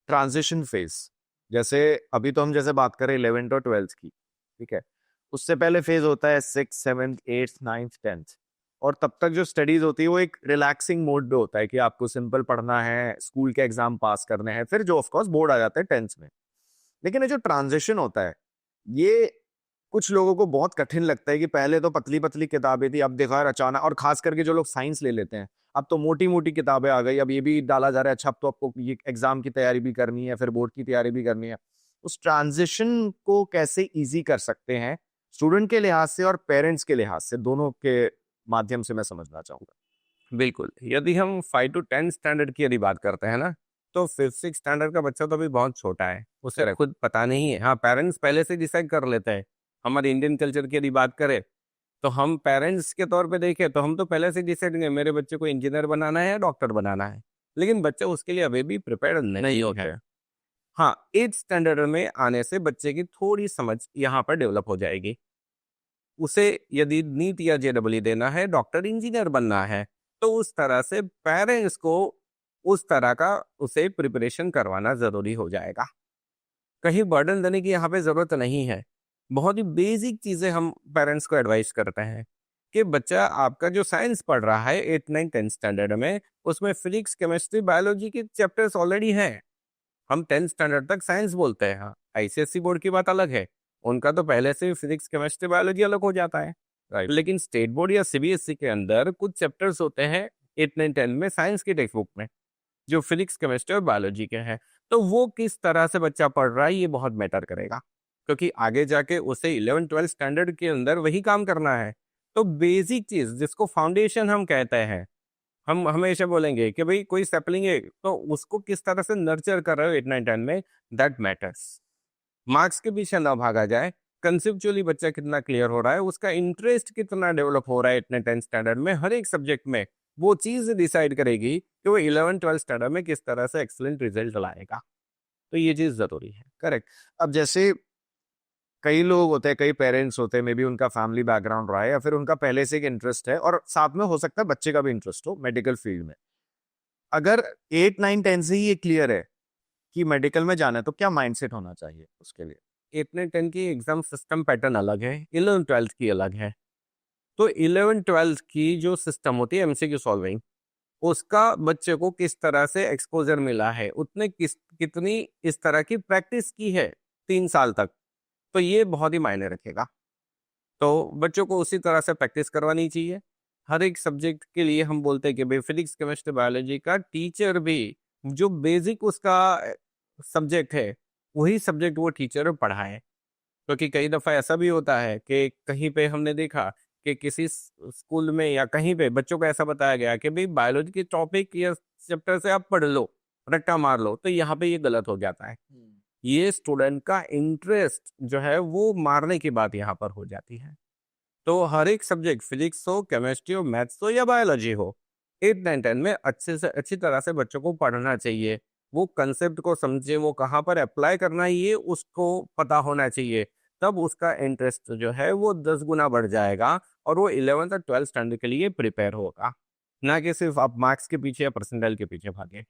Transition phase, जैसे अभी तो हम जैसे बात करें 11th और 12th की, ठीक है। उससे पहले फेज होता है 6th 7th 8th 9th 10th, और तब तक जो स्टडीज होती है वो एक रिलैक्सिंग मोड पे होता है कि आपको सिंपल पढ़ना है, स्कूल के एग्जाम पास करने हैं, फिर जो ऑफ कोर्स बोर्ड आ जाता है 10th में। लेकिन ये जो ट्रांजिशन होता है, ये कुछ लोगों को बहुत कठिन लगता है कि पहले तो पतली पतली किताबें थी, अब देखा यार अचानक, और खास करके जो लोग साइंस ले लेते हैं, अब तो मोटी मोटी किताबें आ गई, अब ये भी डाला जा रहा है, अच्छा अब तो आपको ये एग्जाम की तैयारी भी करनी है, फिर बोर्ड की तैयारी भी करनी है। उस ट्रांजिशन को कैसे इजी कर सकते हैं स्टूडेंट के लिहाज से और पेरेंट्स के लिहाज से, दोनों के माध्यम से मैं समझना चाहूंगा। बिल्कुल, यदि हम 5 टू 10 स्टैंडर्ड की यदि बात करते हैं ना, तो 5th 6th स्टैंडर्ड का बच्चा तो अभी बहुत छोटा है, उसे करेक्ट। खुद पता नहीं है। हाँ, पेरेंट्स पहले से डिसाइड कर लेते हैं। हमारे इंडियन कल्चर की यदि बात करें, तो हम पेरेंट्स के तौर पे देखें तो हम तो पहले से डिसाइड करें मेरे बच्चे को इंजीनियर बनाना है या डॉक्टर बनाना है। लेकिन बच्चा उसके लिए अभी भी प्रिपेयर्ड नहीं है। हाँ, 8th स्टैंडर्ड में आने से बच्चे की थोड़ी समझ यहाँ पर डेवलप हो जाएगी। उसे यदि नीट या जेईई देना है, डॉक्टर इंजीनियर बनना है, तो उस तरह से पेरेंट्स को उस तरह का उसे प्रिपरेशन करवाना ज़रूरी हो जाएगा। कहीं बर्डन देने की यहाँ पे ज़रूरत नहीं है। बहुत ही बेसिक चीज़ें हम पेरेंट्स को एडवाइस करते हैं कि बच्चा आपका जो साइंस पढ़ रहा है 8th 9th 10th स्टैंडर्ड में, उसमें फिजिक्स, केमिस्ट्री, बायोलॉजी के चैप्टर्स ऑलरेडी हैं। हम 10th स्टैंडर्ड तक साइंस बोलते हैं। हाँ, आईसीएसई बोर्ड की बात अलग है। उनका तो पहले से फिजिक्स, केमिस्ट्री, बायोलॉजी अलग हो जाता है। राइट। लेकिन स्टेट बोर्ड या सीबीएसई के अंदर कुछ चैप्टर्स होते हैं 8 9 10 में साइंस की टेक्स्ट बुक में, जो फिजिक्स, केमिस्ट्री और बायोलॉजी के हैं। तो वो किस तरह से बच्चा पढ़ रहा है ये बहुत मैटर करेगा, क्योंकि आगे जाके उसे 11 12 स्टैंडर्ड के अंदर वही काम करना है। तो बेसिक चीज जिसको फाउंडेशन हम कहते हैं, हम हमेशा बोलेंगे कि भाई कोई सैपलिंग है तो उसको किस तरह से नर्चर कर रहे हो 8 9 10 में, दैट मैटर्स। मार्क्स के पीछे ना भागा जाए। कंसेप्चुअली बच्चा कितना क्लियर हो रहा है, उसका इंटरेस्ट कितना डेवलप हो रहा है इतने 10th स्टैंडर्ड में, हर एक सब्जेक्ट में वो चीज डिसाइड करेगी कि वो 11 12 स्टैंडर्ड में किस तरह से एक्सलेंट रिजल्ट लाएगा। तो ये चीज जरूरी है। करेक्ट। अब जैसे कई लोग होते हैं, कई पेरेंट्स होते हैं, मे बी उनका फैमिली बैकग्राउंड रहा है या फिर उनका पहले से एक इंटरेस्ट है, और साथ में हो सकता है बच्चे का भी इंटरेस्ट हो मेडिकल फील्ड में। अगर 8 9 10 से ही ये क्लियर है कि मेडिकल में जाना है, तो क्या माइंडसेट होना चाहिए उसके लिए? इतने 10 की एग्जाम सिस्टम पैटर्न अलग है, 11 12 की अलग है। तो 11 12 की जो सिस्टम होती है एमसीक्यू सॉल्विंग, उसका बच्चे को किस तरह से एक्सपोजर मिला है, उतने कितनी इस तरह की प्रैक्टिस की है 3 साल तक, तो ये बहुत ही मायने रखेगा। तो बच्चों को उसी तरह से प्रैक्टिस करवानी चाहिए। हर एक सब्जेक्ट के लिए हम बोलते हैं कि भाई फिजिक्स, केमिस्ट्री, बायोलॉजी का टीचर भी जो बेसिक उसका सब्जेक्ट है, वही सब्जेक्ट वो टीचर पढ़ाए। क्योंकि कई दफ़ा ऐसा भी होता है कि कहीं पे हमने देखा कि किसी स्कूल में या कहीं पे बच्चों को ऐसा बताया गया कि भाई बायोलॉजी के टॉपिक या चैप्टर से आप पढ़ लो, रट्टा मार लो, तो यहाँ पे ये गलत हो जाता है। ये स्टूडेंट का इंटरेस्ट जो है वो मारने की बात यहाँ पर हो जाती है। तो हर एक सब्जेक्ट, फिजिक्स हो, केमिस्ट्री हो, मैथ्स हो या बायोलॉजी हो, 8 9 10 में अच्छे से अच्छी तरह से बच्चों को पढ़ना चाहिए। वो कंसेप्ट को समझे, वो कहाँ पर अप्लाई करना है ये उसको पता होना चाहिए। तब उसका इंटरेस्ट जो है वो 10 गुना बढ़ जाएगा और वो 11th और 12th स्टैंडर्ड के लिए प्रिपेयर होगा। ना कि सिर्फ आप मार्क्स के पीछे या परसेंटाइल के पीछे भागे।